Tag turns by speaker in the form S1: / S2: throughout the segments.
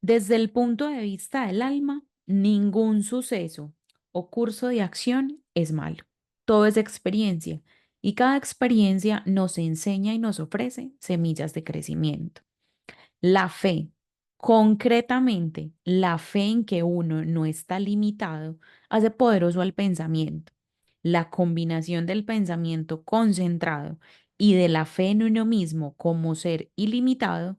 S1: Desde el punto de vista del alma, ningún suceso o curso de acción es malo. Todo es experiencia y cada experiencia nos enseña y nos ofrece semillas de crecimiento. La fe, concretamente, la fe en que uno no está limitado, hace poderoso al pensamiento. La combinación del pensamiento concentrado y de la fe en uno mismo como ser ilimitado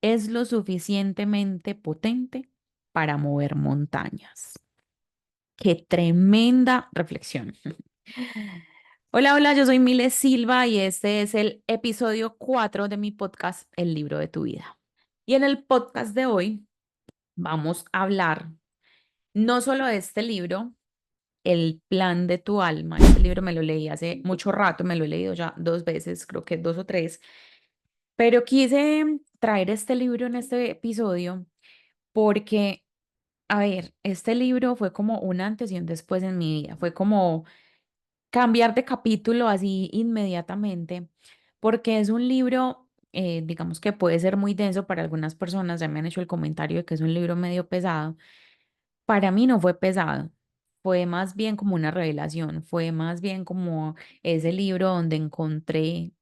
S1: es lo suficientemente potente para mover montañas. Qué tremenda reflexión. Hola, hola, yo soy Mile Silva y este es el episodio 4 de mi podcast El libro de tu vida. Y en el podcast de hoy vamos a hablar no solo de este libro, El plan de tu alma. Este libro me lo leí hace mucho rato, me lo he leído ya dos veces, creo que dos o tres, pero quise traer este libro en este episodio porque, a ver, este libro fue como un antes y un después en mi vida, fue como cambiar de capítulo así inmediatamente, porque es un libro, digamos que puede ser muy denso para algunas personas, ya me han hecho el comentario de que es un libro medio pesado. Para mí no fue pesado, fue más bien como una revelación, fue más bien como ese libro donde encontré,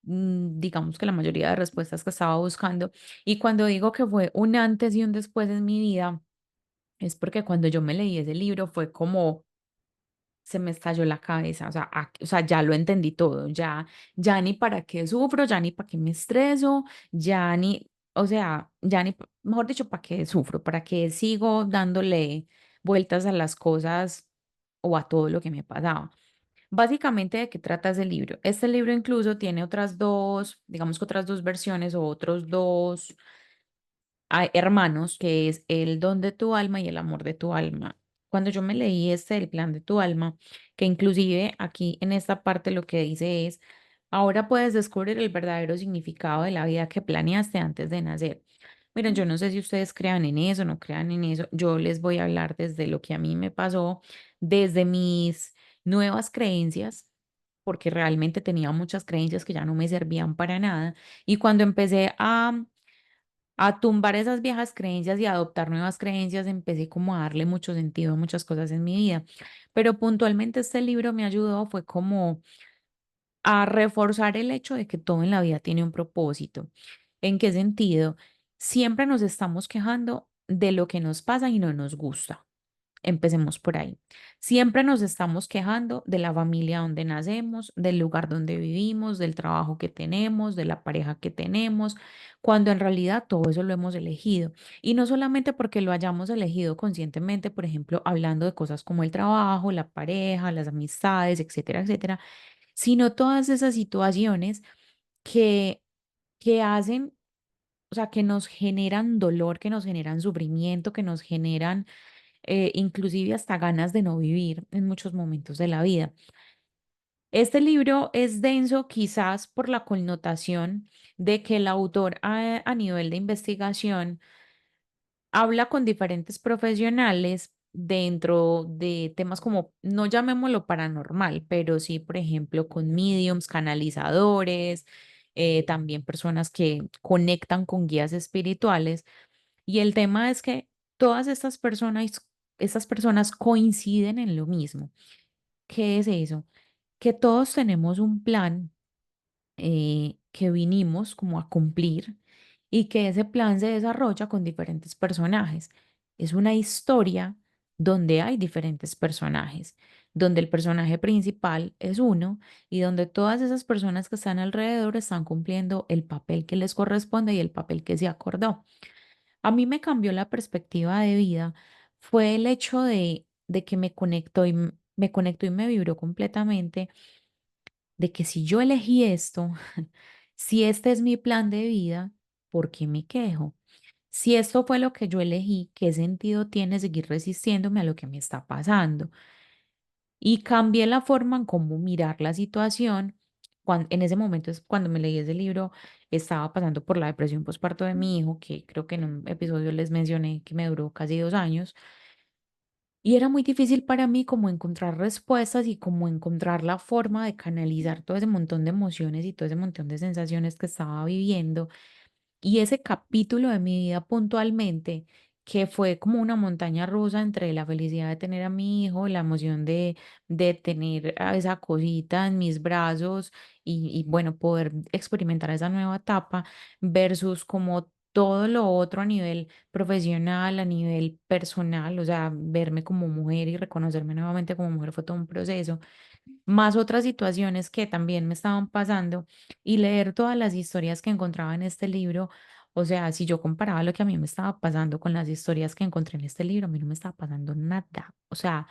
S1: digamos que la mayoría de respuestas que estaba buscando. Y cuando digo que fue un antes y un después en mi vida, es porque cuando yo me leí ese libro fue como se me estalló la cabeza, o sea, ya lo entendí todo, ya ni para qué sufro, ya ni para qué me estreso, ya ni, o sea, ya ni, mejor dicho, para qué sufro, para qué sigo dándole vueltas a las cosas o a todo lo que me pasaba. Básicamente, ¿de qué trata ese libro? Este libro incluso tiene otras dos, digamos que otras dos versiones o otros dos hermanos, que es El don de tu alma y El amor de tu alma. Cuando yo me leí este El plan de tu alma, que inclusive aquí en esta parte lo que dice es, ahora puedes descubrir el verdadero significado de la vida que planeaste antes de nacer. Miren, yo no sé si ustedes crean en eso, no crean en eso. Yo les voy a hablar desde lo que a mí me pasó, desde mis nuevas creencias, porque realmente tenía muchas creencias que ya no me servían para nada. Y cuando empecé a tumbar esas viejas creencias y a adoptar nuevas creencias, empecé como a darle mucho sentido a muchas cosas en mi vida. Pero puntualmente este libro me ayudó, fue como a reforzar el hecho de que todo en la vida tiene un propósito. ¿En qué sentido? Siempre nos estamos quejando de lo que nos pasa y no nos gusta. Empecemos por ahí. Siempre nos estamos quejando de la familia donde nacemos, del lugar donde vivimos, del trabajo que tenemos, de la pareja que tenemos, cuando en realidad todo eso lo hemos elegido. Y no solamente porque lo hayamos elegido conscientemente, por ejemplo, hablando de cosas como el trabajo, la pareja, las amistades, etcétera, etcétera, sino todas esas situaciones que, que hacen, o sea, que nos generan dolor, que nos generan sufrimiento, que nos generan inclusive hasta ganas de no vivir en muchos momentos de la vida. Este libro es denso quizás por la connotación de que el autor a nivel de investigación habla con diferentes profesionales dentro de temas como, no llamémoslo paranormal, pero sí, por ejemplo, con mediums, canalizadores, también personas que conectan con guías espirituales. Y el tema es que todas estas personas coinciden en lo mismo. ¿Qué es eso? Que todos tenemos un plan que vinimos como a cumplir y que ese plan se desarrolla con diferentes personajes. Es una historia donde hay diferentes personajes, donde el personaje principal es uno y donde todas esas personas que están alrededor están cumpliendo el papel que les corresponde y el papel que se acordó. A mí me cambió la perspectiva de vida fue el hecho de que me conectó y me vibró completamente de que si yo elegí esto, si este es mi plan de vida, ¿por qué me quejo? Si esto fue lo que yo elegí, ¿qué sentido tiene seguir resistiéndome a lo que me está pasando? Y cambié la forma en cómo mirar la situación. En ese momento es cuando me leí ese libro, estaba pasando por la depresión postparto de mi hijo, que creo que en un episodio les mencioné que me duró casi 2 años. Y era muy difícil para mí como encontrar respuestas y como encontrar la forma de canalizar todo ese montón de emociones y todo ese montón de sensaciones que estaba viviendo. Y ese capítulo de mi vida puntualmente, que fue como una montaña rusa entre la felicidad de tener a mi hijo, la emoción de tener a esa cosita en mis brazos y bueno, poder experimentar esa nueva etapa versus como todo lo otro a nivel profesional, a nivel personal, o sea, verme como mujer y reconocerme nuevamente como mujer fue todo un proceso, más otras situaciones que también me estaban pasando y leer todas las historias que encontraba en este libro. O sea, si yo comparaba lo que a mí me estaba pasando con las historias que encontré en este libro, a mí no me estaba pasando nada. O sea,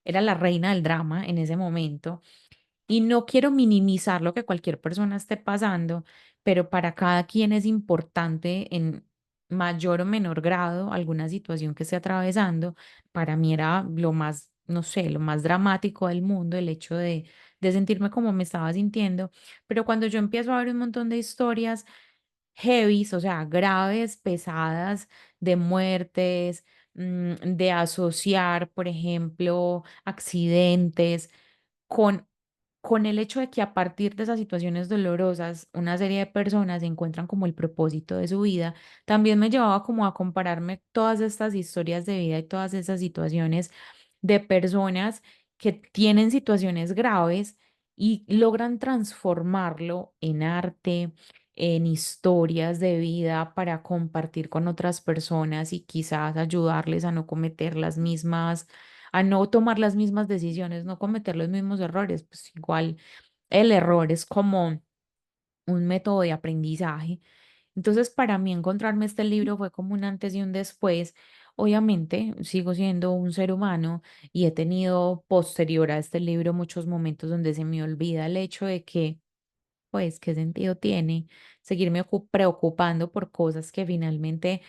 S1: era la reina del drama en ese momento y no quiero minimizar lo que cualquier persona esté pasando, pero para cada quien es importante en mayor o menor grado alguna situación que esté atravesando. Para mí era lo más, no sé, lo más dramático del mundo, el hecho de sentirme como me estaba sintiendo. Pero cuando yo empiezo a ver un montón de historias heavies, o sea, graves, pesadas, de muertes, de asociar, por ejemplo, accidentes con el hecho de que a partir de esas situaciones dolorosas, una serie de personas encuentran como el propósito de su vida, también me llevaba como a compararme todas estas historias de vida y todas esas situaciones de personas que tienen situaciones graves y logran transformarlo en arte, en historias de vida para compartir con otras personas y quizás ayudarles a no cometer las mismas, a no tomar las mismas decisiones, no cometer los mismos errores. Pues igual el error es como un método de aprendizaje. Entonces, para mí encontrarme este libro fue como un antes y un después. Obviamente, sigo siendo un ser humano y he tenido posterior a este libro muchos momentos donde se me olvida el hecho de que, pues, ¿qué sentido tiene seguirme preocupando por cosas que finalmente,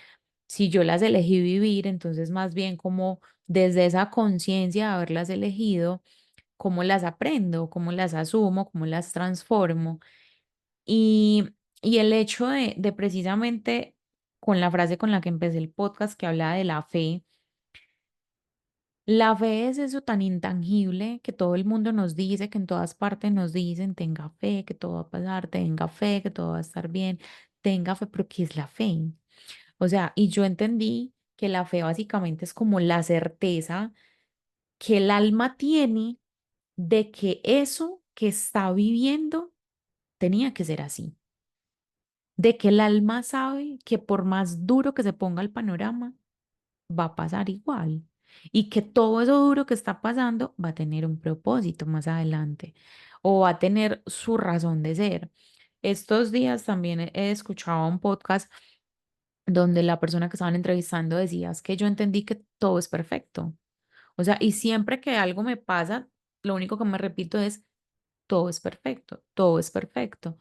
S1: si yo las elegí vivir, entonces más bien como desde esa conciencia de haberlas elegido, cómo las aprendo, cómo las asumo, cómo las transformo? Y, y el hecho de precisamente con la frase con la que empecé el podcast que habla de la fe es eso tan intangible que todo el mundo nos dice, que en todas partes nos dicen, tenga fe, que todo va a pasar, tenga fe, que todo va a estar bien, tenga fe, pero ¿qué es la fe? O sea, y yo entendí que la fe básicamente es como la certeza que el alma tiene de que eso que está viviendo tenía que ser así, de que el alma sabe que por más duro que se ponga el panorama, va a pasar igual y que todo eso duro que está pasando va a tener un propósito más adelante o va a tener su razón de ser. Estos días también he escuchado un podcast donde la persona que estaban entrevistando decía "Es que yo entendí que todo es perfecto. O sea, y siempre que algo me pasa, lo único que me repito es, todo es perfecto, todo es perfecto.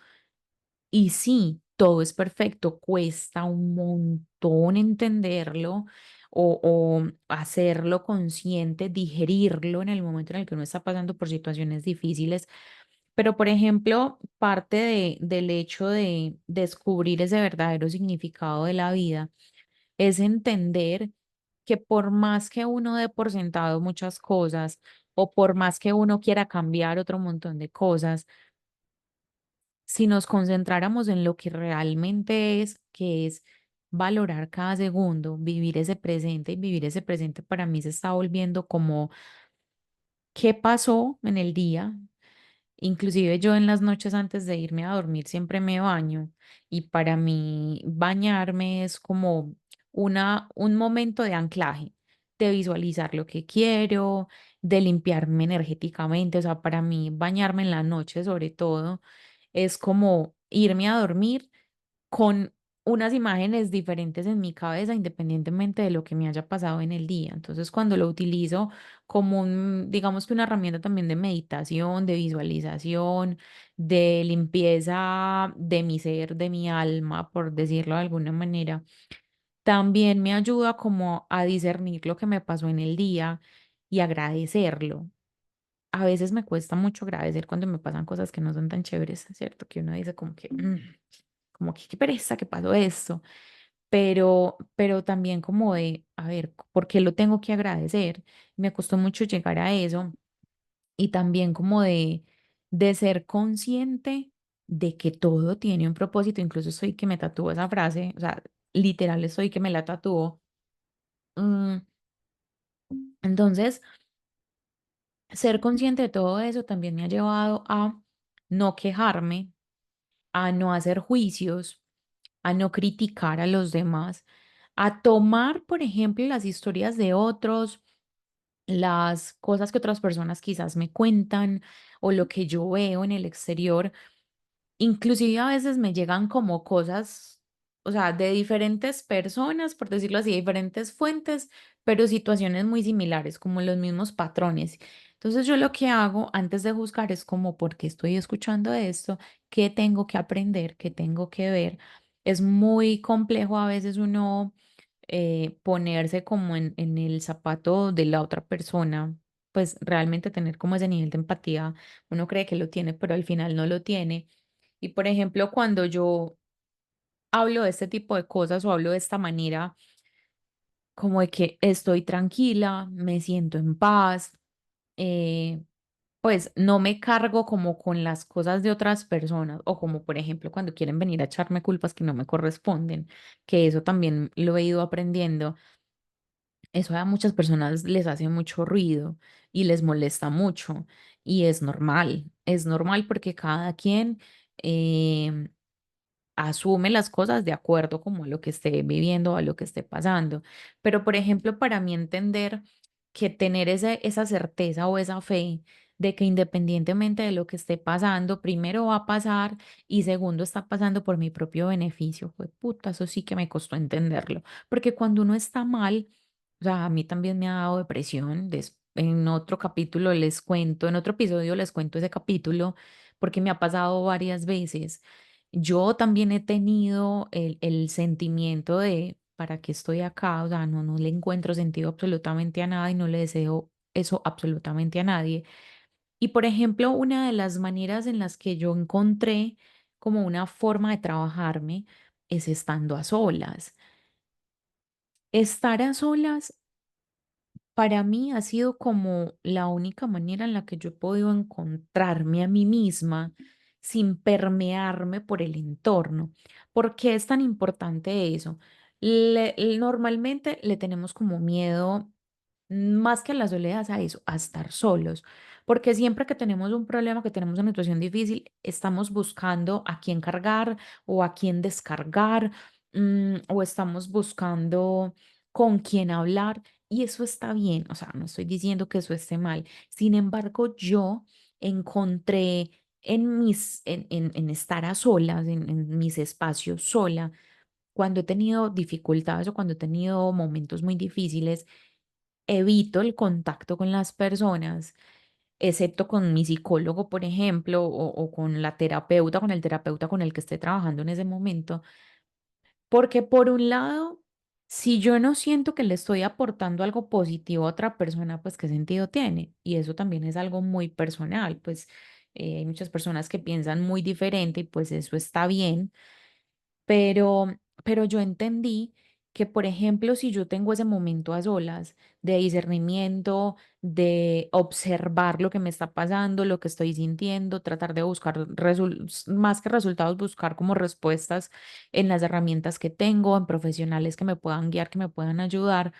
S1: Y sí, todo es perfecto, cuesta un montón entenderlo o hacerlo consciente, digerirlo en el momento en el que uno está pasando por situaciones difíciles. Pero, por ejemplo, parte del hecho de descubrir ese verdadero significado de la vida es entender que por más que uno dé por sentado muchas cosas o por más que uno quiera cambiar otro montón de cosas, si nos concentráramos en lo que realmente es, que es valorar cada segundo, vivir ese presente y vivir ese presente para mí se está volviendo como qué pasó en el día. Inclusive yo en las noches antes de irme a dormir siempre me baño y para mí bañarme es como un momento de anclaje, de visualizar lo que quiero, de limpiarme energéticamente. O sea, para mí bañarme en la noche sobre todo es como irme a dormir con unas imágenes diferentes en mi cabeza, independientemente de lo que me haya pasado en el día. Entonces, cuando lo utilizo como digamos que una herramienta también de meditación, de visualización, de limpieza de mi ser, de mi alma, por decirlo de alguna manera, también me ayuda como a discernir lo que me pasó en el día y agradecerlo. A veces me cuesta mucho agradecer cuando me pasan cosas que no son tan chéveres, ¿cierto? Que uno dice como que, como que qué pereza que pasó esto, pero también como de, a ver, ¿por qué lo tengo que agradecer? Me costó mucho llegar a eso y también como de ser consciente de que todo tiene un propósito, incluso estoy que me tatúo esa frase, o sea, literal estoy que me la tatúo. Mm, entonces, ser consciente de todo eso también me ha llevado a no quejarme, a no hacer juicios, a no criticar a los demás, a tomar, por ejemplo, las historias de otros, las cosas que otras personas quizás me cuentan o lo que yo veo en el exterior. Inclusive a veces me llegan como cosas, o sea, de diferentes personas, por decirlo así, diferentes fuentes, pero situaciones muy similares, como los mismos patrones. Entonces yo lo que hago antes de juzgar es como, ¿por qué estoy escuchando esto? ¿Qué tengo que aprender? ¿Qué tengo que ver? Es muy complejo a veces uno ponerse como en el zapato de la otra persona, pues realmente tener como ese nivel de empatía. Uno cree que lo tiene, pero al final no lo tiene. Y por ejemplo, cuando yo hablo de este tipo de cosas o hablo de esta manera, como de que estoy tranquila, me siento en paz, eh, pues no me cargo como con las cosas de otras personas o como por ejemplo cuando quieren venir a echarme culpas que no me corresponden, que eso también lo he ido aprendiendo. Eso a muchas personas les hace mucho ruido y les molesta mucho y es normal porque cada quien em, asume las cosas de acuerdo como a lo que esté viviendo, a lo que esté pasando. Pero, por ejemplo, para mí entender que tener esa certeza o esa fe de que independientemente de lo que esté pasando, primero va a pasar y segundo está pasando por mi propio beneficio, fue puta, eso sí que me costó entenderlo. Porque cuando uno está mal, o sea, a mí también me ha dado depresión. En otro capítulo les cuento, en otro episodio les cuento ese capítulo porque me ha pasado varias veces. Yo también he tenido el sentimiento de, ¿para qué estoy acá? O sea, no le encuentro sentido absolutamente a nada y no le deseo eso absolutamente a nadie. Y por ejemplo, una de las maneras en las que yo encontré como una forma de trabajarme es estando a solas. Estar a solas para mí ha sido como la única manera en la que yo he podido encontrarme a mí misma sin permearme por el entorno. ¿Por qué es tan importante eso? Normalmente le tenemos como miedo, más que a la soledad, a eso, a estar solos, porque siempre que tenemos un problema, que tenemos una situación difícil, estamos buscando a quién cargar o a quién descargar, o estamos buscando con quién hablar. Y eso está bien, o sea, no estoy diciendo que eso esté mal. Sin embargo, yo encontré en estar a solas, en mis espacios sola, cuando he tenido dificultades o cuando he tenido momentos muy difíciles, evito el contacto con las personas, excepto con mi psicólogo, por ejemplo, o con la terapeuta, con el terapeuta con el que esté trabajando en ese momento. Porque por un lado, si yo no siento que le estoy aportando algo positivo a otra persona, pues qué sentido tiene. Y eso también es algo muy personal, pues hay muchas personas que piensan muy diferente y pues eso está bien, pero, pero yo entendí que, por ejemplo, si yo tengo ese momento a solas de discernimiento, de observar lo que me está pasando, lo que estoy sintiendo, tratar de buscar más que resultados, buscar como respuestas en las herramientas que tengo, en profesionales que me puedan guiar, que me puedan ayudar.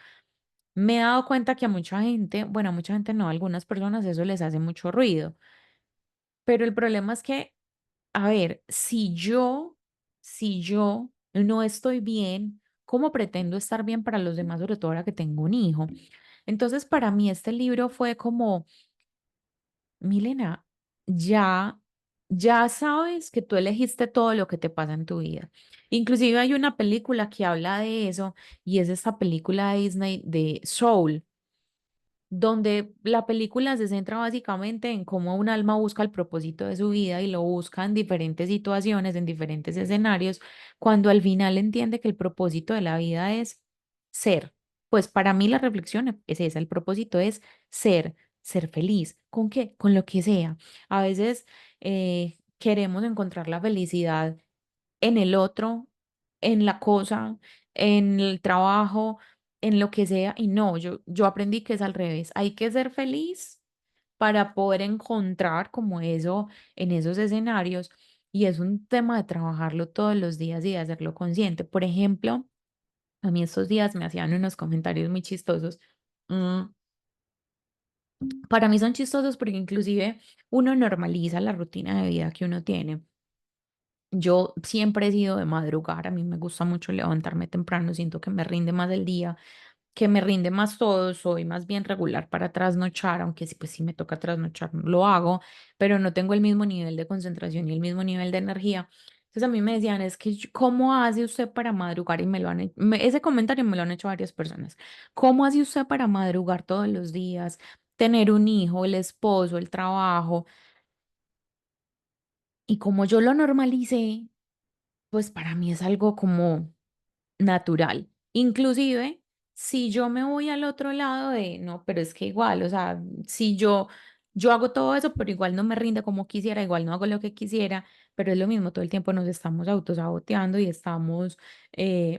S1: Me he dado cuenta que a mucha gente, bueno, a mucha gente no, a algunas personas eso les hace mucho ruido, pero el problema es que a ver, si yo no estoy bien, ¿cómo pretendo estar bien para los demás, sobre todo ahora que tengo un hijo? Entonces, para mí este libro fue como, Milena, ya, ya sabes que tú elegiste todo lo que te pasa en tu vida. Inclusive hay una película que habla de eso y es esta película de Disney de Soul, donde la película se centra básicamente en cómo un alma busca el propósito de su vida y lo busca en diferentes situaciones, en diferentes escenarios, cuando al final entiende que el propósito de la vida es ser. Pues para mí la reflexión es esa, el propósito es ser, ser feliz. ¿Con qué? Con lo que sea. A veces queremos encontrar la felicidad en el otro, en la cosa, en el trabajo, en lo que sea. Y no, yo aprendí que es al revés. Hay que ser feliz para poder encontrar como eso en esos escenarios. y es un tema de trabajarlo todos los días y de hacerlo consciente. Por ejemplo, a mí estos días me hacían unos comentarios muy chistosos. mm, para mí son chistosos porque inclusive uno normaliza la rutina de vida que uno tiene. Yo siempre he sido de madrugar, a mí me gusta mucho levantarme temprano, siento que me rinde más el día, que me rinde más todo, soy más bien regular para trasnochar, aunque sí, pues sí me toca trasnochar, lo hago, pero no tengo el mismo nivel de concentración y el mismo nivel de energía. Entonces a mí me decían, es que, ¿cómo hace usted para madrugar? Y me lo han, ese comentario me lo han hecho varias personas. ¿Cómo hace usted para madrugar todos los días? Tener un hijo, el esposo, el trabajo. Y como yo lo normalicé, pues para mí es algo como natural. Inclusive, si yo me voy al otro lado de, no, pero es que igual, o sea, si yo hago todo eso, pero igual no me rinde como quisiera, igual no hago lo que quisiera, pero es lo mismo, todo el tiempo nos estamos autosaboteando y estamos,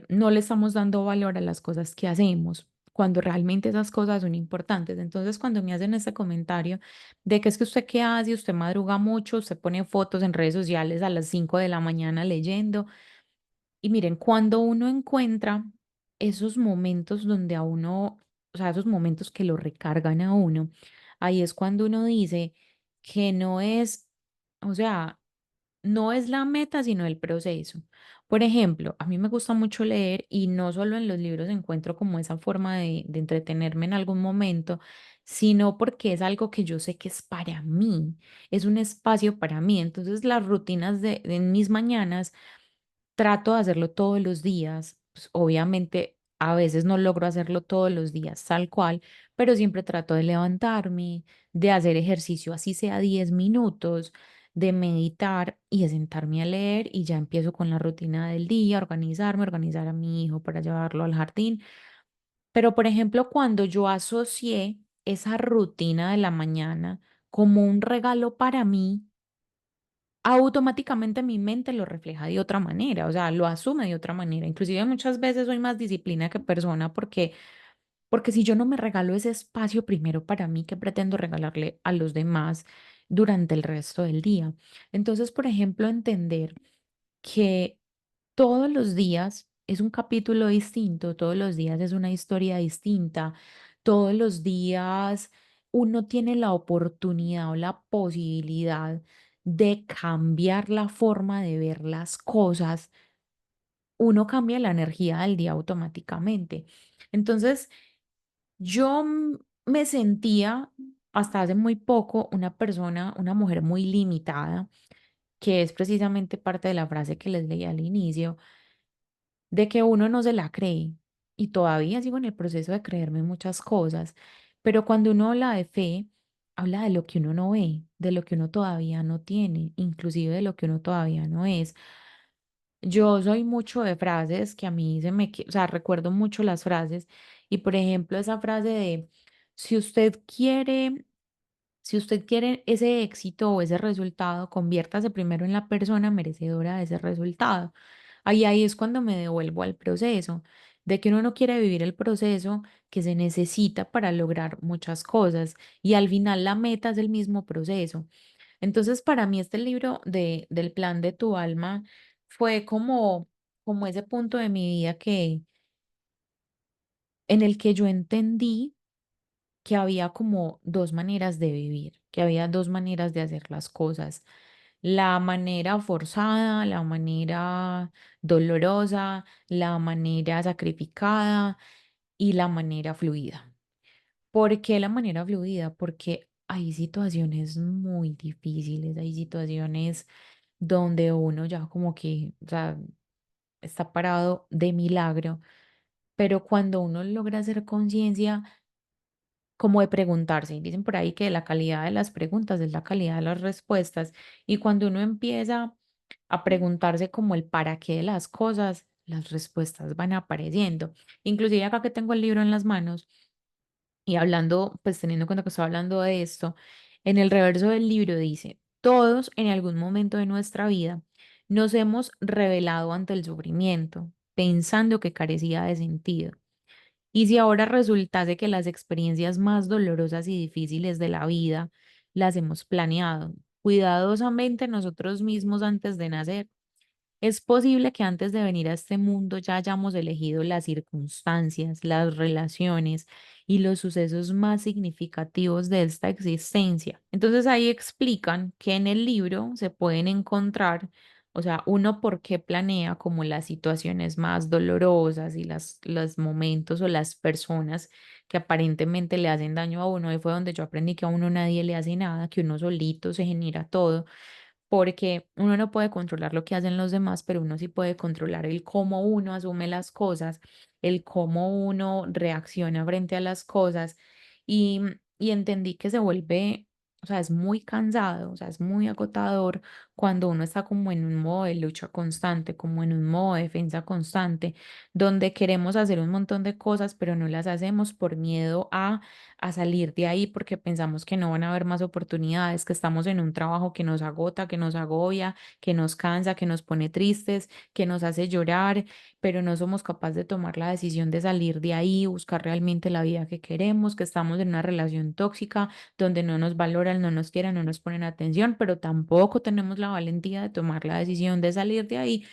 S1: no le estamos dando valor a las cosas que hacemos, cuando realmente esas cosas son importantes. Entonces, cuando me hacen este comentario de que es que usted qué hace, usted madruga mucho, usted pone fotos en redes sociales a las 5 de la mañana leyendo, y miren, cuando uno encuentra esos momentos donde a uno, o sea, esos momentos que lo recargan a uno, ahí es cuando uno dice que no es, o sea, no es la meta, sino el proceso. Por ejemplo, a mí me gusta mucho leer y no solo en los libros encuentro como esa forma de entretenerme en algún momento, sino porque es algo que yo sé que es para mí, es un espacio para mí. Entonces, las rutinas de mis mañanas trato de hacerlo todos los días. Pues, obviamente, a veces no logro hacerlo todos los días tal cual, pero siempre trato de levantarme, de hacer ejercicio, así sea 10 minutos, de meditar y de sentarme a leer y ya empiezo con la rutina del día, organizarme, organizar a mi hijo para llevarlo al jardín. Pero, por ejemplo, cuando yo asocié esa rutina de la mañana como un regalo para mí, automáticamente mi mente lo refleja de otra manera, o sea, lo asume de otra manera. Inclusive muchas veces soy más disciplina que persona porque si yo no me regalo ese espacio primero para mí, ¿qué pretendo regalarle a los demás durante el resto del día? Entonces, por ejemplo, entender que todos los días es un capítulo distinto, todos los días es una historia distinta, todos los días uno tiene la oportunidad o la posibilidad de cambiar la forma de ver las cosas, uno cambia la energía del día automáticamente. Entonces, yo me sentía hasta hace muy poco una persona, una mujer muy limitada, que es precisamente parte de la frase que les leí al inicio de que uno no se la cree y todavía sigo en el proceso de creerme muchas cosas, pero cuando uno habla de fe, habla de lo que uno no ve, de lo que uno todavía no tiene, inclusive de lo que uno todavía no es. Yo soy mucho de frases que a mí se me, o sea, recuerdo mucho las frases y por ejemplo esa frase de, si usted quiere si usted quiere ese éxito o ese resultado, conviértase primero en la persona merecedora de ese resultado. Ahí es cuando me devuelvo al proceso, de que uno no quiere vivir el proceso que se necesita para lograr muchas cosas y al final la meta es el mismo proceso. Entonces, para mí este libro del plan de tu alma fue como ese punto de mi vida en el que yo entendí que había como dos maneras de vivir, que había dos maneras de hacer las cosas. La manera forzada, la manera dolorosa, la manera sacrificada y la manera fluida. ¿Por qué la manera fluida? Porque hay situaciones muy difíciles, hay situaciones donde uno ya como que, o sea, está parado de milagro, pero cuando uno logra hacer conciencia, como de preguntarse. Dicen por ahí que la calidad de las preguntas es la calidad de las respuestas. Y cuando uno empieza a preguntarse como el para qué de las cosas, las respuestas van apareciendo. Inclusive acá que tengo el libro en las manos y hablando, pues teniendo en cuenta que estoy hablando de esto, en el reverso del libro dice, todos en algún momento de nuestra vida nos hemos revelado ante el sufrimiento, pensando que carecía de sentido. Y si ahora resultase que las experiencias más dolorosas y difíciles de la vida las hemos planeado, cuidadosamente nosotros mismos antes de nacer. Es posible que antes de venir a este mundo ya hayamos elegido las circunstancias, las relaciones y los sucesos más significativos de esta existencia. Entonces ahí explican que en el libro se pueden encontrar, o sea, uno por qué planea como las situaciones más dolorosas y los momentos o las personas que aparentemente le hacen daño a uno. Y fue donde yo aprendí que a uno nadie le hace nada, que uno solito se genera todo porque uno no puede controlar lo que hacen los demás, pero uno sí puede controlar el cómo uno asume las cosas, el cómo uno reacciona frente a las cosas y entendí que se vuelve, o sea, es muy cansado, o sea, es muy agotador cuando uno está como en un modo de lucha constante, como en un modo de defensa constante, donde queremos hacer un montón de cosas, pero no las hacemos por miedo a salir de ahí porque pensamos que no van a haber más oportunidades, que estamos en un trabajo que nos agota, que nos agobia, que nos cansa, que nos pone tristes, que nos hace llorar, pero no somos capaces de tomar la decisión de salir de ahí, buscar realmente la vida que queremos, que estamos en una relación tóxica donde no nos valoran, no nos quieren, no nos ponen atención, pero tampoco tenemos la valentía de tomar la decisión de salir de ahí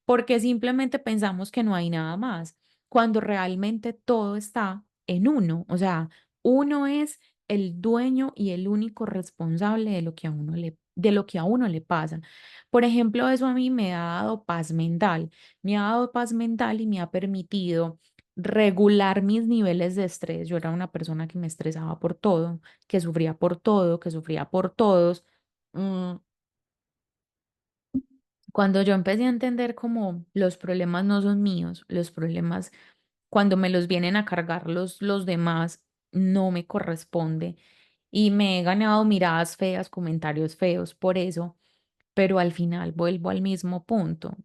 S1: porque simplemente pensamos que no hay nada más, cuando realmente todo está en uno. O sea, uno es el dueño y el único responsable de lo que a de lo que a uno le pasa. Por ejemplo, eso a mí me ha dado paz mental. Me ha dado paz mental y me ha permitido regular mis niveles de estrés. Yo era una persona que me estresaba por todo, que sufría por todo, que sufría por todos. Mm, Cuando yo empecé a entender como los problemas no son míos, los problemas cuando me los vienen a cargar los demás no me corresponde y me he ganado miradas feas, comentarios feos por eso, pero al final vuelvo al mismo punto.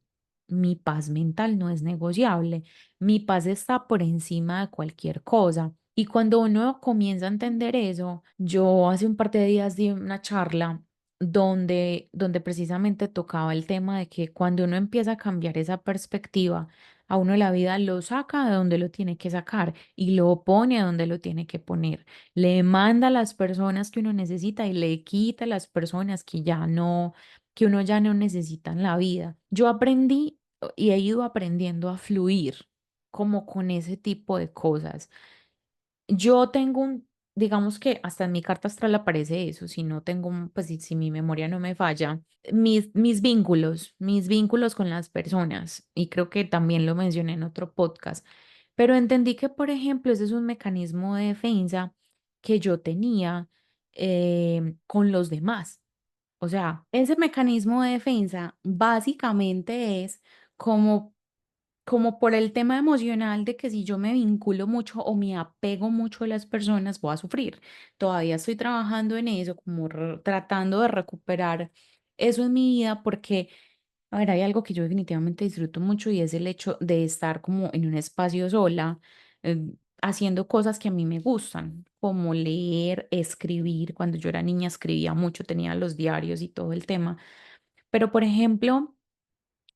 S1: Mi paz mental no es negociable. Mi paz está por encima de cualquier cosa. Y cuando uno comienza a entender eso, yo hace un par de días di una charla donde precisamente tocaba el tema de que cuando uno empieza a cambiar esa perspectiva, a uno la vida lo saca de donde lo tiene que sacar y lo pone a donde lo tiene que poner. Le manda a las personas que uno necesita y le quita a las personas que uno ya no necesita en la vida. Yo aprendí y he ido aprendiendo a fluir como con ese tipo de cosas. Yo tengo digamos que hasta en mi carta astral aparece eso, si no tengo, pues si mi memoria no me falla, mis vínculos con las personas, y creo que también lo mencioné en otro podcast, pero entendí que, por ejemplo, ese es un mecanismo de defensa que yo tenía con los demás. O sea, ese mecanismo de defensa básicamente es como como por el tema emocional de que si yo me vinculo mucho o me apego mucho a las personas, voy a sufrir. Todavía estoy trabajando en eso, como tratando de recuperar eso en mi vida, porque, a ver, hay algo que yo definitivamente disfruto mucho y es el hecho de estar como en un espacio sola, haciendo cosas que a mí me gustan, como leer, escribir. Cuando yo era niña escribía mucho, tenía los diarios y todo el tema. Pero, por ejemplo,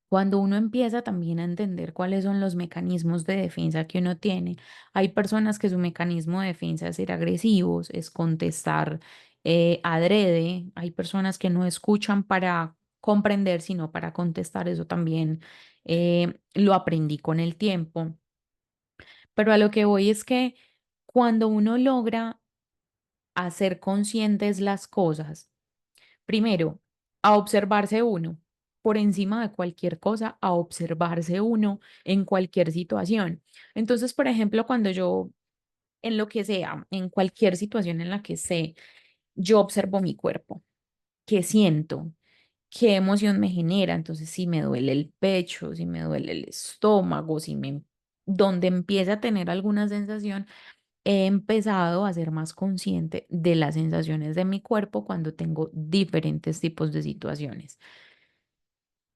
S1: cuando uno empieza también a entender cuáles son los mecanismos de defensa que uno tiene, hay personas que su mecanismo de defensa es ser agresivos, es contestar adrede, hay personas que no escuchan para comprender, sino para contestar, eso también lo aprendí con el tiempo. Pero a lo que voy es que cuando uno logra hacer conscientes las cosas, primero, a observarse uno, por encima de cualquier cosa, a observarse uno en cualquier situación. Entonces, por ejemplo, cuando yo, en lo que sea, en cualquier situación en la que esté, yo observo mi cuerpo, qué siento, qué emoción me genera. Entonces, si me duele el pecho, si me duele el estómago, donde empieza a tener alguna sensación, he empezado a ser más consciente de las sensaciones de mi cuerpo cuando tengo diferentes tipos de situaciones.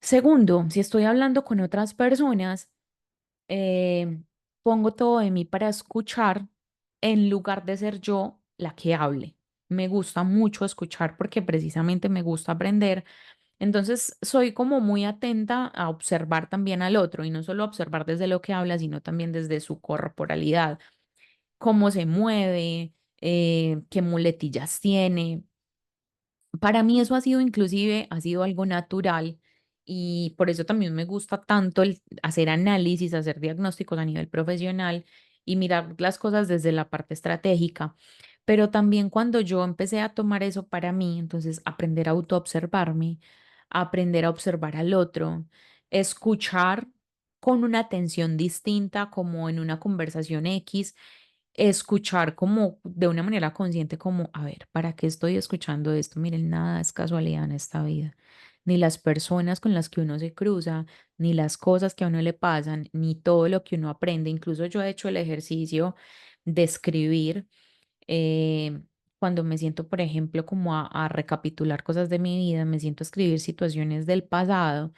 S1: Segundo, si estoy hablando con otras personas, eh, pongo todo de mí para escuchar en lugar de ser yo la que hable. Me gusta mucho escuchar porque precisamente me gusta aprender. Entonces, soy como muy atenta a observar también al otro y no solo observar desde lo que habla, sino también desde su corporalidad, cómo se mueve, qué muletillas tiene. Para mí eso ha sido inclusive, ha sido algo natural y por eso también me gusta tanto el hacer análisis, hacer diagnósticos a nivel profesional y mirar las cosas desde la parte estratégica. Pero también cuando yo empecé a tomar eso para mí, entonces aprender a autoobservarme, aprender a observar al otro, escuchar con una atención distinta como en una conversación X, escuchar como de una manera consciente, como, a ver, ¿para qué estoy escuchando esto? Miren, nada es casualidad en esta vida. Ni las personas con las que uno se cruza, ni las cosas que a uno le pasan, ni todo lo que uno aprende. Incluso yo he hecho el ejercicio de escribir cuando me siento, por ejemplo, como a recapitular cosas de mi vida, me siento a escribir situaciones del pasado.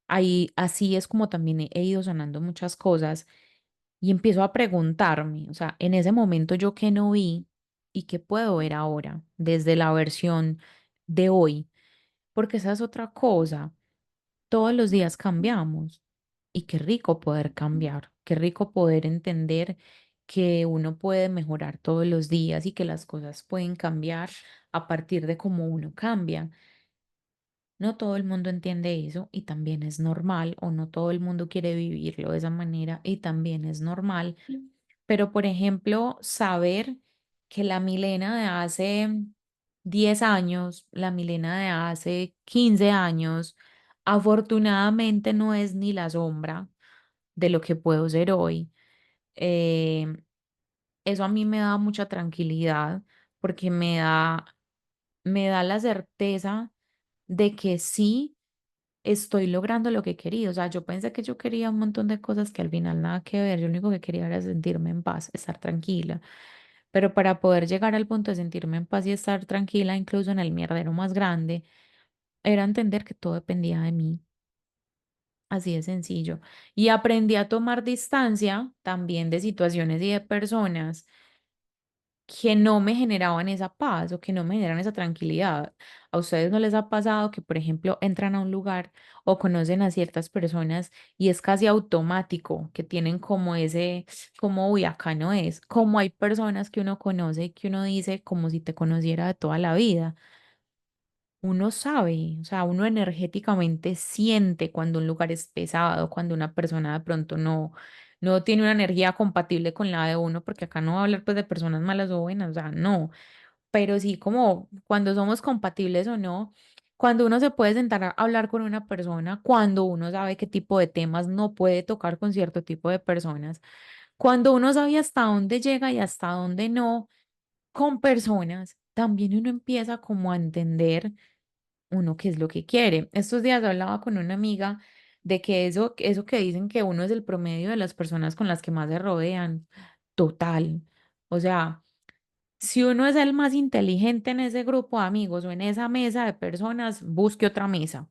S1: Ahí así es como también he ido sanando muchas cosas y empiezo a preguntarme, o sea, en ese momento yo qué no vi y qué puedo ver ahora desde la versión de hoy, porque esa es otra cosa. Todos los días cambiamos y qué rico poder cambiar, qué rico poder entender que uno puede mejorar todos los días y que las cosas pueden cambiar a partir de cómo uno cambia. No todo el mundo entiende eso y también es normal, o no todo el mundo quiere vivirlo de esa manera y también es normal. Pero, por ejemplo, saber que la Milena de hace 10 años, la Milena de hace 15 años, afortunadamente no es ni la sombra de lo que puedo ser hoy. Eh, Eso a mí me da mucha tranquilidad porque me da la certeza de que sí estoy logrando lo que quería. O sea, yo pensé que yo quería un montón de cosas que al final nada que ver. Yo lo único que quería era sentirme en paz, estar tranquila. Pero para poder llegar al punto de sentirme en paz y estar tranquila, incluso en el mierdero más grande, era entender que todo dependía de mí. Así de sencillo. Y aprendí a tomar distancia también de situaciones y de personas que no me generaban esa paz o que no me generan esa tranquilidad. ¿A ustedes no les ha pasado que, por ejemplo, entran a un lugar o conocen a ciertas personas y es casi automático, que tienen como ese, como, uy, acá no es? Como hay personas que uno conoce que uno dice como si te conociera de toda la vida. Uno sabe, o sea, uno energéticamente siente cuando un lugar es pesado, cuando una persona de pronto no tiene una energía compatible con la de uno, porque acá no va a hablar pues de personas malas o buenas, o sea, no, pero sí como cuando somos compatibles o no, cuando uno se puede sentar a hablar con una persona, cuando uno sabe qué tipo de temas no puede tocar con cierto tipo de personas, cuando uno sabe hasta dónde llega y hasta dónde no con personas, también uno empieza como a entender uno qué es lo que quiere. Estos días hablaba con una amiga de que eso que dicen que uno es el promedio de las personas con las que más se rodean, total. O sea, si uno es el más inteligente en ese grupo de amigos o en esa mesa de personas, busque otra mesa.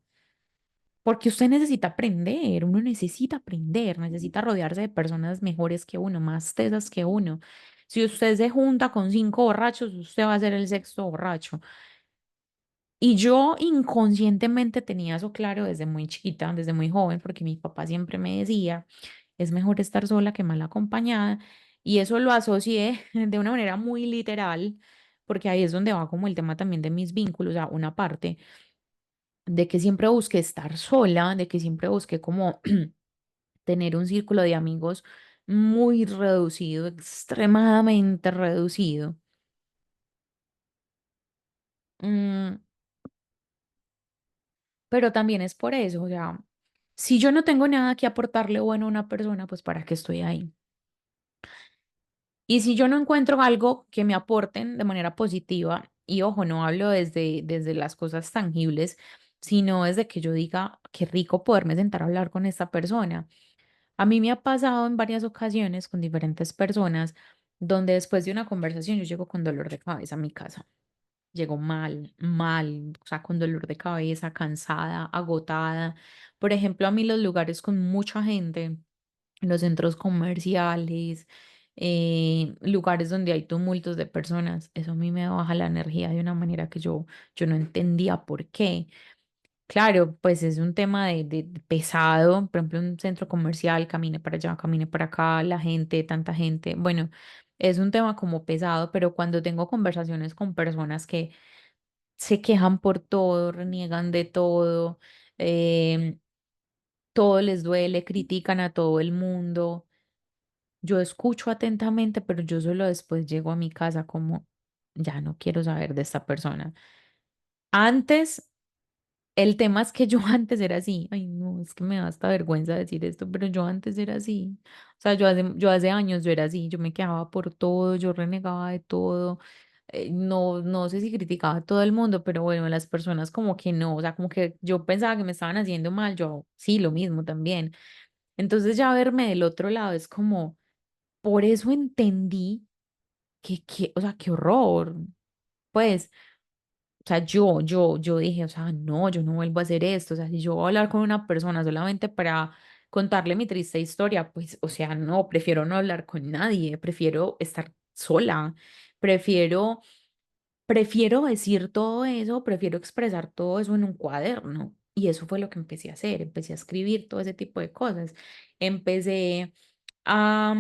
S1: Porque usted necesita aprender, uno necesita aprender, necesita rodearse de personas mejores que uno, más tesas que uno. Si usted se junta con 5 borrachos, usted va a ser el sexto borracho. Y yo inconscientemente tenía eso claro desde muy chiquita, desde muy joven, porque mi papá siempre me decía, es mejor estar sola que mal acompañada. Y eso lo asocié de una manera muy literal, porque ahí es donde va como el tema también de mis vínculos, o sea, una parte de que siempre busqué estar sola, de que siempre busqué como tener un círculo de amigos muy reducido, extremadamente reducido. Mm, pero también es por eso, o sea, si yo no tengo nada que aportarle bueno a una persona, pues ¿para qué estoy ahí? Y si yo no encuentro algo que me aporten de manera positiva, y ojo, no hablo desde las cosas tangibles, sino desde que yo diga, qué rico poderme sentar a hablar con esta persona. A mí me ha pasado en varias ocasiones con diferentes personas, donde después de una conversación yo llego con dolor de cabeza a mi casa. Llego mal, mal, o sea, con dolor de cabeza, cansada, agotada. Por ejemplo, a mí los lugares con mucha gente, los centros comerciales, lugares donde hay tumultos de personas, eso a mí me baja la energía de una manera que yo no entendía por qué. Claro, pues es un tema de pesado, por ejemplo, un centro comercial, camine para allá, camine para acá, la gente, tanta gente. Bueno, es un tema como pesado, pero cuando tengo conversaciones con personas que se quejan por todo, reniegan de todo, em, todo les duele, critican a todo el mundo. Yo escucho atentamente, pero yo solo después llego a mi casa como, ya no quiero saber de esta persona. Antes, el tema es que yo antes era así. Ay, no, es que me da hasta vergüenza decir esto, pero yo antes era así. O sea, yo hace años yo era así. Yo me quejaba por todo, yo renegaba de todo. No, no sé si criticaba a todo el mundo, pero bueno, las personas como que no. O sea, como que yo pensaba que me estaban haciendo mal. Yo sí, lo mismo también. Entonces ya verme del otro lado es como, por eso entendí o sea, qué horror. Pues. O sea, yo dije, o sea, no, yo no vuelvo a hacer esto. O sea, si yo voy a hablar con una persona solamente para contarle mi triste historia, pues, o sea, no, prefiero no hablar con nadie, prefiero estar sola, prefiero, prefiero decir todo eso, prefiero expresar todo eso en un cuaderno. Y eso fue lo que empecé a hacer, empecé a escribir todo ese tipo de cosas. Empecé a,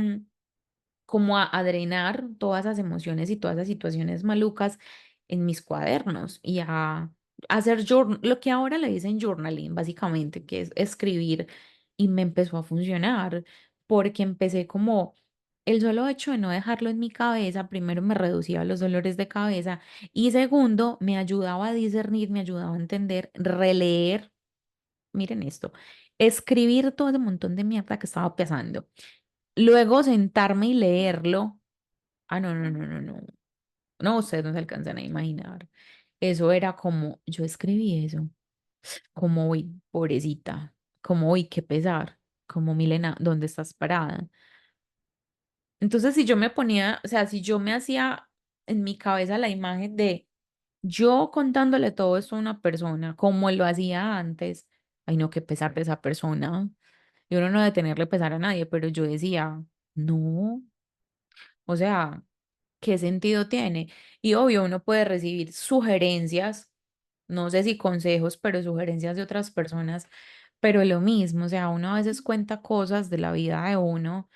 S1: como a drenar todas esas emociones y todas esas situaciones malucas en mis cuadernos y a hacer lo que ahora le dicen journaling, básicamente, que es escribir, y me empezó a funcionar porque empecé como el solo hecho de no dejarlo en mi cabeza, primero me reducía los dolores de cabeza y segundo me ayudaba a discernir, me ayudaba a entender, releer, miren esto, escribir todo ese montón de mierda que estaba pasando. Luego sentarme y leerlo. Ah, no, no, no, no, no. No, ustedes no se alcanzan a imaginar. Eso era como, yo escribí eso, como, uy, pobrecita, como, uy, qué pesar, como, Milena, ¿dónde estás parada? Entonces, si yo me ponía, o sea, si yo me hacía en mi cabeza la imagen de yo contándole todo esto a una persona, como lo hacía antes, ay, no, qué pesar de esa persona. Y uno no debe tenerle pesar a nadie, pero yo decía, no, o sea, ¿qué sentido tiene? Y obvio, uno puede recibir sugerencias, no sé si consejos, pero sugerencias de otras personas, pero lo mismo, o sea, uno a veces cuenta cosas de la vida de uno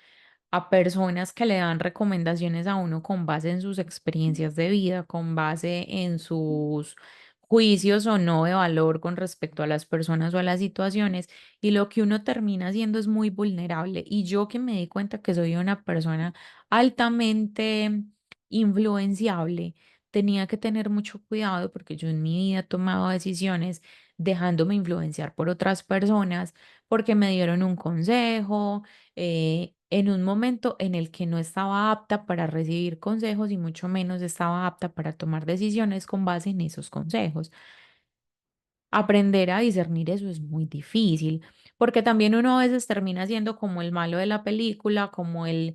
S1: a personas que le dan recomendaciones a uno con base en sus experiencias de vida, con base en sus juicios o no de valor con respecto a las personas o a las situaciones, y lo que uno termina haciendo es muy vulnerable. Y yo que me di cuenta que soy una persona altamente influenciable, tenía que tener mucho cuidado porque yo en mi vida he tomado decisiones dejándome influenciar por otras personas porque me dieron un consejo en un momento en el que no estaba apta para recibir consejos y mucho menos estaba apta para tomar decisiones con base en esos consejos. Aprender a discernir eso es muy difícil, porque también uno a veces termina siendo como el malo de la película, como el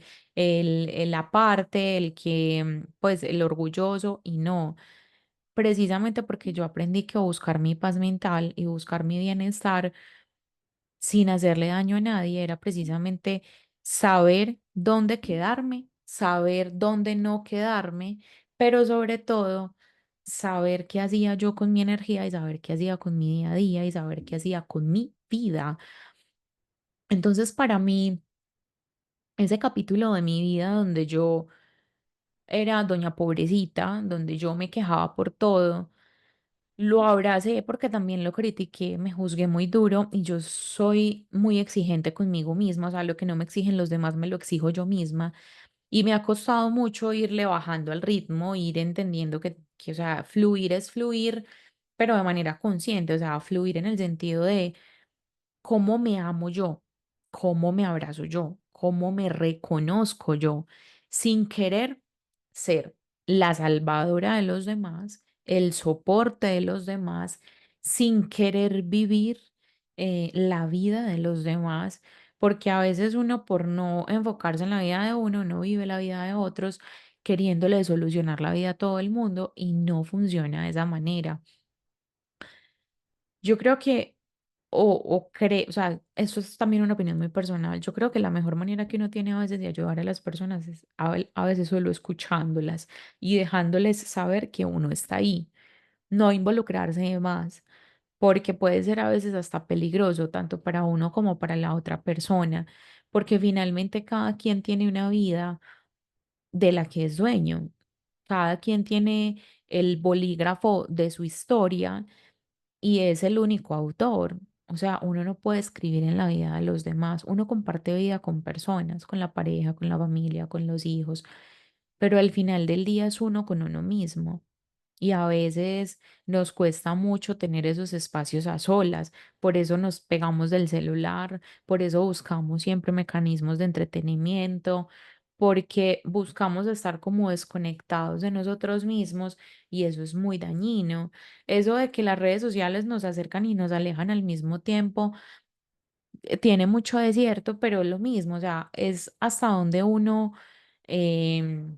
S1: aparte, el que, pues, el orgulloso, y no, precisamente porque yo aprendí que buscar mi paz mental y buscar mi bienestar sin hacerle daño a nadie, era precisamente saber dónde quedarme, saber dónde no quedarme, pero sobre todo saber qué hacía yo con mi energía y saber qué hacía con mi día a día y saber qué hacía con mi vida. Entonces, para mí, ese capítulo de mi vida donde yo era doña pobrecita, donde yo me quejaba por todo, lo abracé porque también lo critiqué, me juzgué muy duro y yo soy muy exigente conmigo misma, o sea, lo que no me exigen los demás me lo exijo yo misma, y me ha costado mucho irle bajando al ritmo, ir entendiendo o sea, fluir es fluir, pero de manera consciente, o sea, fluir en el sentido de cómo me amo yo, cómo me abrazo yo, cómo me reconozco yo, sin querer ser la salvadora de los demás, el soporte de los demás, sin querer vivir la vida de los demás, porque a veces uno por no enfocarse en la vida de uno, no vive la vida de otros, queriéndole solucionar la vida a todo el mundo y no funciona de esa manera. Yo creo que, o sea, eso es también una opinión muy personal. Yo creo que la mejor manera que uno tiene a veces de ayudar a las personas es a veces solo escuchándolas y dejándoles saber que uno está ahí, no involucrarse más, porque puede ser a veces hasta peligroso, tanto para uno como para la otra persona, porque finalmente cada quien tiene una vida de la que es dueño. Cada quien tiene el bolígrafo de su historia y es el único autor. O sea, uno no puede escribir en la vida de los demás. Uno comparte vida con personas, con la pareja, con la familia, con los hijos, pero al final del día es uno con uno mismo. Y a veces nos cuesta mucho tener esos espacios a solas, por eso nos pegamos del celular, por eso buscamos siempre mecanismos de entretenimiento, porque buscamos estar como desconectados de nosotros mismos y eso es muy dañino. Eso de que las redes sociales nos acercan y nos alejan al mismo tiempo, tiene mucho de cierto, pero es lo mismo, o sea, es hasta donde uno em,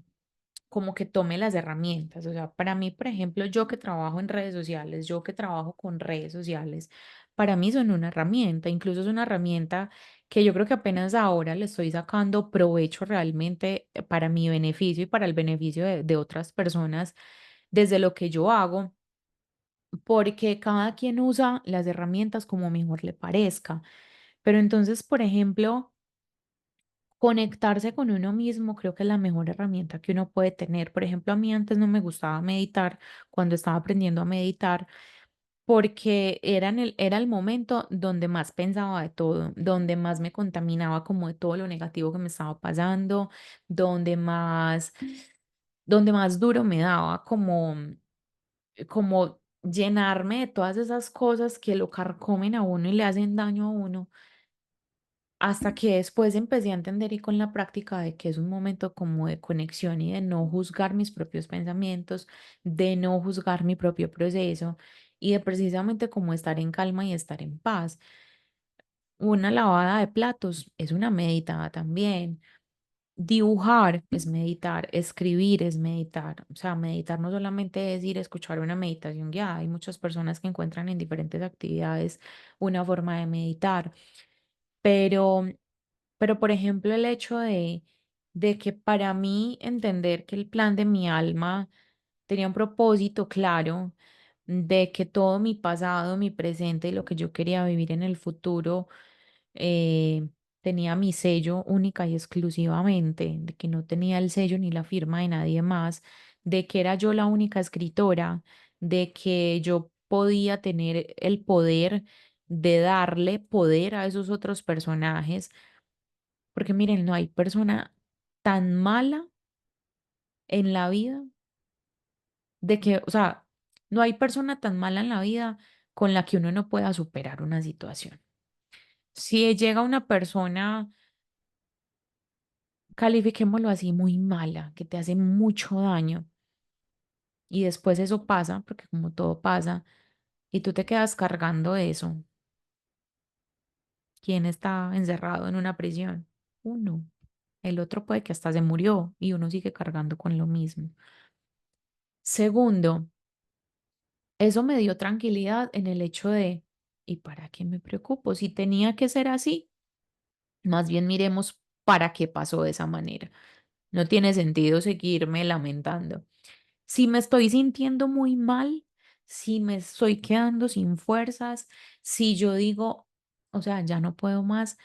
S1: como que tome las herramientas. O sea, para mí, por ejemplo, yo que trabajo en redes sociales, yo que trabajo con redes sociales, para mí son una herramienta, incluso es una herramienta que yo creo que apenas ahora le estoy sacando provecho realmente para mi beneficio y para el beneficio de otras personas desde lo que yo hago, porque cada quien usa las herramientas como mejor le parezca. Pero entonces, por ejemplo, conectarse con uno mismo creo que es la mejor herramienta que uno puede tener. Por ejemplo, a mí antes no me gustaba meditar cuando estaba aprendiendo a meditar porque era el momento donde más pensaba de todo, donde más me contaminaba como de todo lo negativo que me estaba pasando, donde más, donde más duro me daba como llenarme de todas esas cosas que lo carcomen a uno y le hacen daño a uno. Hasta que después empecé a entender y con la práctica de que es un momento como de conexión y de no juzgar mis propios pensamientos, de no juzgar mi propio proceso y de precisamente como estar en calma y estar en paz. Una lavada de platos es una meditada también. Dibujar es meditar, escribir es meditar. O sea, meditar no solamente es ir a escuchar una meditación guiada. Hay muchas personas que encuentran en diferentes actividades una forma de meditar, pero por ejemplo, el hecho de que para mí entender que el plan de mi alma tenía un propósito claro, de que todo mi pasado, mi presente y lo que yo quería vivir en el futuro eh, tenía mi sello única y exclusivamente, de que no tenía el sello ni la firma de nadie más, de que era yo la única escritora, de que yo podía tener el poder de darle poder a esos otros personajes porque miren, no hay persona tan mala en la vida de que, o sea, no hay persona tan mala en la vida con la que uno no pueda superar una situación. Si llega una persona, califiquémoslo así, muy mala, que te hace mucho daño y después eso pasa, porque como todo pasa, y tú te quedas cargando eso, ¿quién está encerrado en una prisión? Uno. El otro puede que hasta se murió y uno sigue cargando con lo mismo. Segundo, eso me dio tranquilidad en el hecho de, ¿y para qué me preocupo? Si tenía que ser así, más bien miremos para qué pasó de esa manera. No tiene sentido seguirme lamentando. Si me estoy sintiendo muy mal, si me estoy quedando sin fuerzas, si yo digo, o sea, ya no puedo más,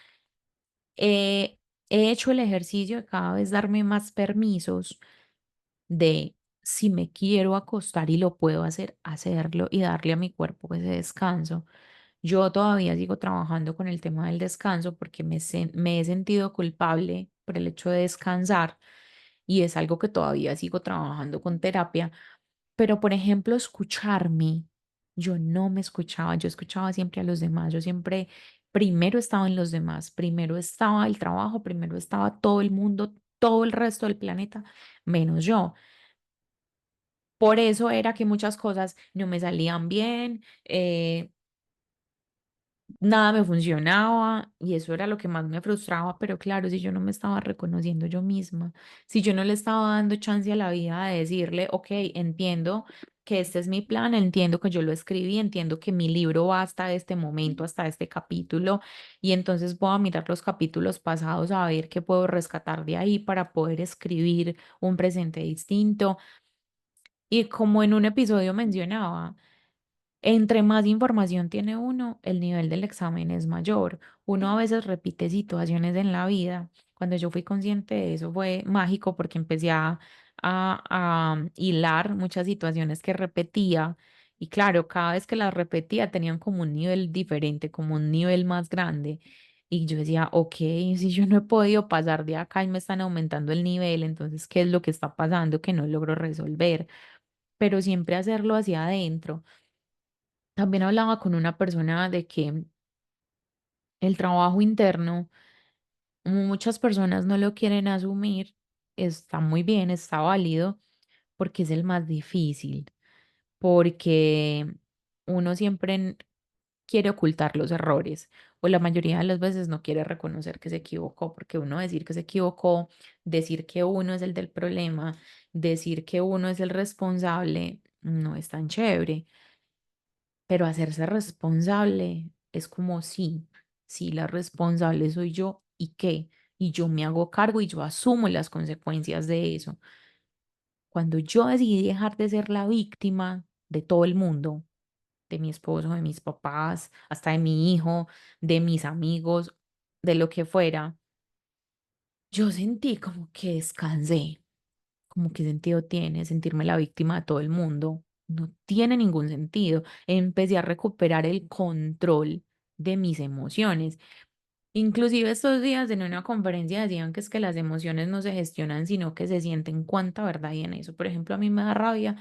S1: eh, he hecho el ejercicio de cada vez darme más permisos de si me quiero acostar y lo puedo hacer, hacerlo y darle a mi cuerpo ese descanso. Yo todavía sigo trabajando con el tema del descanso porque me he sentido culpable por el hecho de descansar y es algo que todavía sigo trabajando con terapia. Pero, por ejemplo, escucharme, yo no me escuchaba, yo escuchaba siempre a los demás, yo siempre primero estaba en los demás, primero estaba el trabajo, primero estaba todo el mundo, todo el resto del planeta, menos yo. Por eso era que muchas cosas no me salían bien, nada me funcionaba y eso era lo que más me frustraba, pero claro, si yo no me estaba reconociendo yo misma, si yo no le estaba dando chance a la vida de decirle, ok, entiendo que este es mi plan, entiendo que yo lo escribí, entiendo que mi libro va hasta este momento, hasta este capítulo, y entonces voy a mirar los capítulos pasados a ver qué puedo rescatar de ahí para poder escribir un presente distinto. Y como en un episodio mencionaba, entre más información tiene uno, el nivel del examen es mayor. Uno a veces repite situaciones en la vida. Cuando yo fui consciente de eso fue mágico porque empecé a hilar muchas situaciones que repetía. Y claro, cada vez que las repetía tenían como un nivel diferente, como un nivel más grande. Y yo decía, ok, si yo no he podido pasar de acá y me están aumentando el nivel, entonces, ¿qué es lo que está pasando que no logro resolver? Pero siempre hacerlo hacia adentro. También hablaba con una persona de que el trabajo interno, muchas personas no lo quieren asumir, está muy bien, está válido, porque es el más difícil, porque uno siempre quiere ocultar los errores o la mayoría de las veces no quiere reconocer que se equivocó, porque uno decir que se equivocó, decir que uno es el del problema, decir que uno es el responsable, no es tan chévere. Pero hacerse responsable es como sí, sí, la responsable soy yo y qué, y yo me hago cargo y yo asumo las consecuencias de eso. Cuando yo decidí dejar de ser la víctima de todo el mundo, de mi esposo, de mis papás, hasta de mi hijo, de mis amigos, de lo que fuera, yo sentí como que descansé. Como qué sentido tiene sentirme la víctima de todo el mundo. No tiene ningún sentido. Empecé a recuperar el control de mis emociones. Inclusive estos días en una conferencia decían que es que las emociones no se gestionan, sino que se sienten. ¿Cuánta verdad hay en eso? Por ejemplo, a mí me da rabia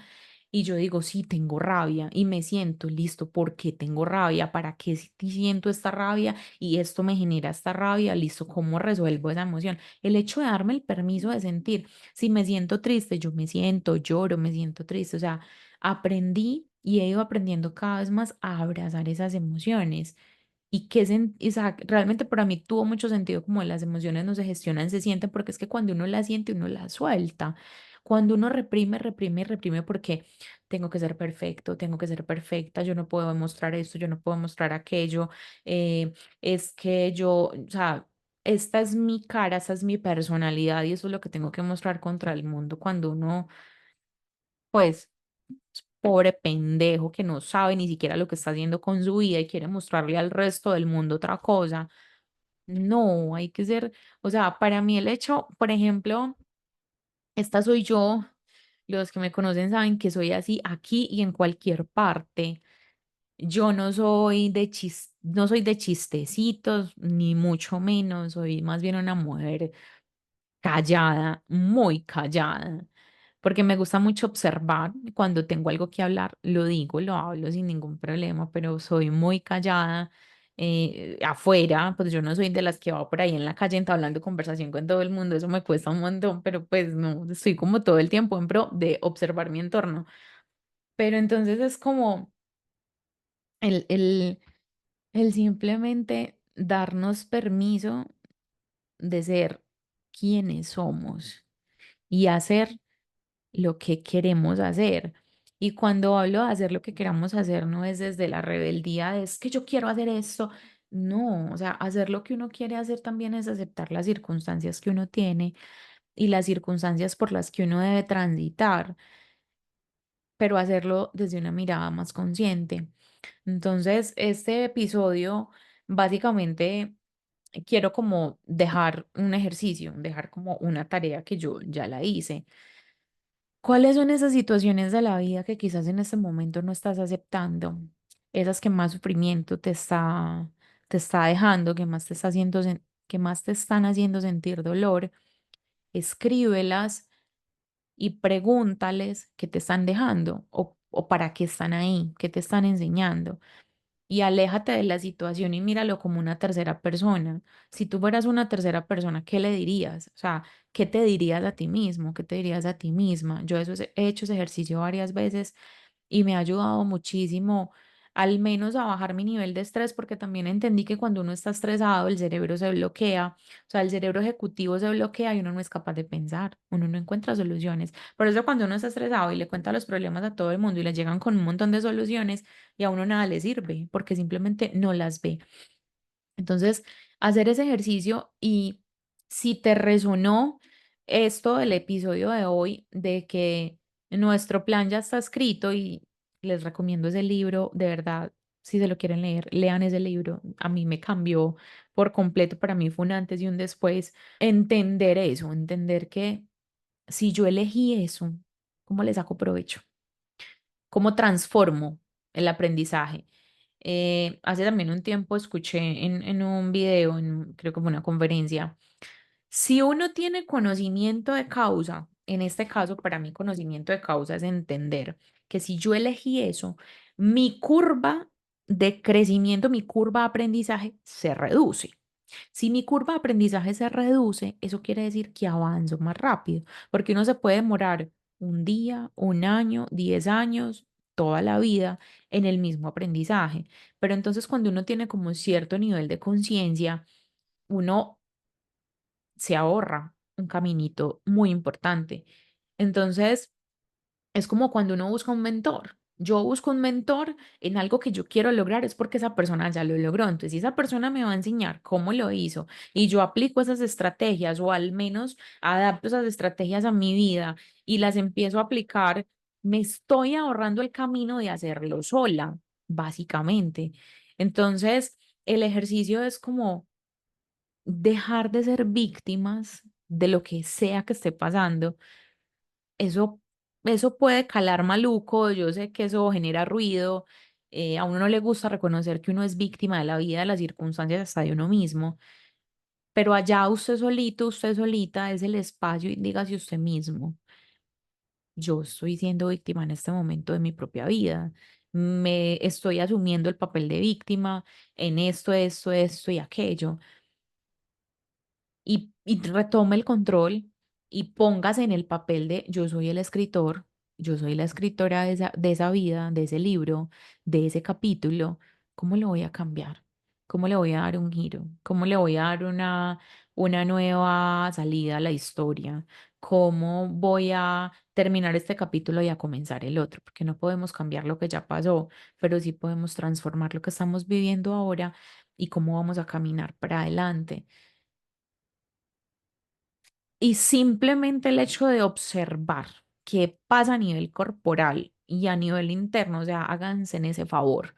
S1: y yo digo, sí, tengo rabia y me siento listo. ¿Por qué tengo rabia? ¿Para qué siento esta rabia? Y esto me genera esta rabia. Listo, ¿cómo resuelvo esa emoción? El hecho de darme el permiso de sentir, si me siento triste, yo me siento, lloro, me siento triste. O sea, aprendí y he ido aprendiendo cada vez más a abrazar esas emociones. Y que o sea, realmente para mí tuvo mucho sentido como las emociones no se gestionan, se sienten, porque es que cuando uno las siente, uno las suelta. Cuando uno reprime, reprime, reprime porque tengo que ser perfecto, tengo que ser perfecta, yo no puedo mostrar esto, yo no puedo mostrar aquello, eh, es que yo, o sea, esta es mi cara, esta es mi personalidad y eso es lo que tengo que mostrar contra el mundo cuando uno, pues, pobre pendejo que no sabe ni siquiera lo que está haciendo con su vida y quiere mostrarle al resto del mundo otra cosa. No, hay que ser, o sea, para mí el hecho, por ejemplo, esta soy yo, los que me conocen saben que soy así aquí y en cualquier parte. Yo no soy no soy de chistecitos, ni mucho menos, soy más bien una mujer callada, muy callada, porque me gusta mucho observar. Cuando tengo algo que hablar, lo digo, lo hablo sin ningún problema, pero soy muy callada. Afuera, pues yo no soy de las que va por ahí en la calle entablando conversación con todo el mundo, eso me cuesta un montón, pero pues no, estoy como todo el tiempo en pro de observar mi entorno. Pero entonces es como el, el, el simplemente darnos permiso de ser quienes somos y hacer lo que queremos hacer. Y cuando hablo de hacer lo que queramos hacer, no es desde la rebeldía, de, es que yo quiero hacer esto. No, o sea, hacer lo que uno quiere hacer también es aceptar las circunstancias que uno tiene y las circunstancias por las que uno debe transitar, pero hacerlo desde una mirada más consciente. Entonces, este episodio, básicamente, quiero como dejar un ejercicio, dejar como una tarea que yo ya la hice. ¿Cuáles son esas situaciones de la vida que quizás en este momento no estás aceptando? Esas que más sufrimiento te está dejando, que más te está haciendo, que más te están haciendo sentir dolor. Escríbelas y pregúntales qué te están dejando o para qué están ahí, qué te están enseñando. Y aléjate de la situación y míralo como una tercera persona. Si tú fueras una tercera persona, ¿qué le dirías? O sea, ¿qué te dirías a ti mismo? ¿Qué te dirías a ti misma? Yo he hecho ese ejercicio varias veces y me ha ayudado muchísimo, al menos a bajar mi nivel de estrés, porque también entendí que cuando uno está estresado, el cerebro se bloquea, o sea, el cerebro ejecutivo se bloquea y uno no es capaz de pensar, uno no encuentra soluciones. Por eso cuando uno está estresado y le cuenta los problemas a todo el mundo y le llegan con un montón de soluciones y a uno nada le sirve, porque simplemente no las ve. Entonces, hacer ese ejercicio y si te resonó esto del episodio de hoy, de que nuestro plan ya está escrito y les recomiendo ese libro, de verdad, si se lo quieren leer, lean ese libro. A mí me cambió por completo, para mí fue un antes y un después. Entender eso, entender que Si yo elegí eso, ¿cómo le saco provecho? ¿Cómo transformo el aprendizaje? Hace también un tiempo escuché en un video, creo que fue una conferencia, si uno tiene conocimiento de causa, en este caso para mí conocimiento de causa es entender que si yo elegí eso, mi curva de crecimiento, mi curva de aprendizaje se reduce. Si mi curva de aprendizaje se reduce, eso quiere decir que avanzo más rápido, porque uno se puede demorar un día, un año, 10 años, toda la vida en el mismo aprendizaje. Pero entonces cuando uno tiene como un cierto nivel de conciencia, uno se ahorra un caminito muy importante. Entonces, es como cuando uno busca un mentor. Yo busco un mentor en algo que yo quiero lograr, es porque esa persona ya lo logró. Entonces, si esa persona me va a enseñar cómo lo hizo y yo aplico esas estrategias o al menos adapto esas estrategias a mi vida y las empiezo a aplicar, me estoy ahorrando el camino de hacerlo sola, básicamente. Entonces, el ejercicio es como dejar de ser víctimas de lo que sea que esté pasando. Eso, eso puede calar maluco, yo sé que eso genera ruido, a uno no le gusta reconocer que uno es víctima de la vida, de las circunstancias, hasta de uno mismo, pero allá usted solito, usted solita, es el espacio y dígase usted mismo, yo estoy siendo víctima en este momento de mi propia vida, me estoy asumiendo el papel de víctima en esto y aquello y retome el control y póngase en el papel de yo soy el escritor, yo soy la escritora de esa vida, de ese libro, de ese capítulo. ¿Cómo lo voy a cambiar? ¿Cómo le voy a dar un giro? ¿Cómo le voy a dar una nueva salida a la historia? ¿Cómo voy a terminar este capítulo y a comenzar el otro? Porque no podemos cambiar lo que ya pasó, pero sí podemos transformar lo que estamos viviendo ahora y cómo vamos a caminar para adelante. Y simplemente el hecho de observar qué pasa a nivel corporal y a nivel interno, o sea, háganse en ese favor,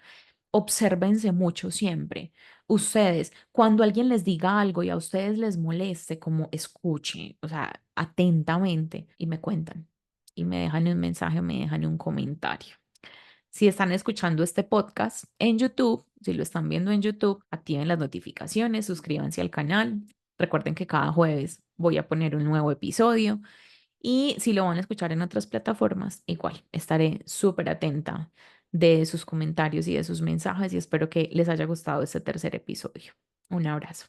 S1: obsérvense mucho siempre. Ustedes, cuando alguien les diga algo y a ustedes les moleste, como escuchen, o sea, atentamente y me cuentan y me dejan un mensaje, me dejan un comentario. Si están escuchando este podcast en YouTube, si lo están viendo en YouTube, activen las notificaciones, suscríbanse al canal. Recuerden que cada jueves voy a poner un nuevo episodio y si lo van a escuchar en otras plataformas, igual estaré súper atenta de sus comentarios y de sus mensajes y espero que les haya gustado este tercer episodio. Un abrazo.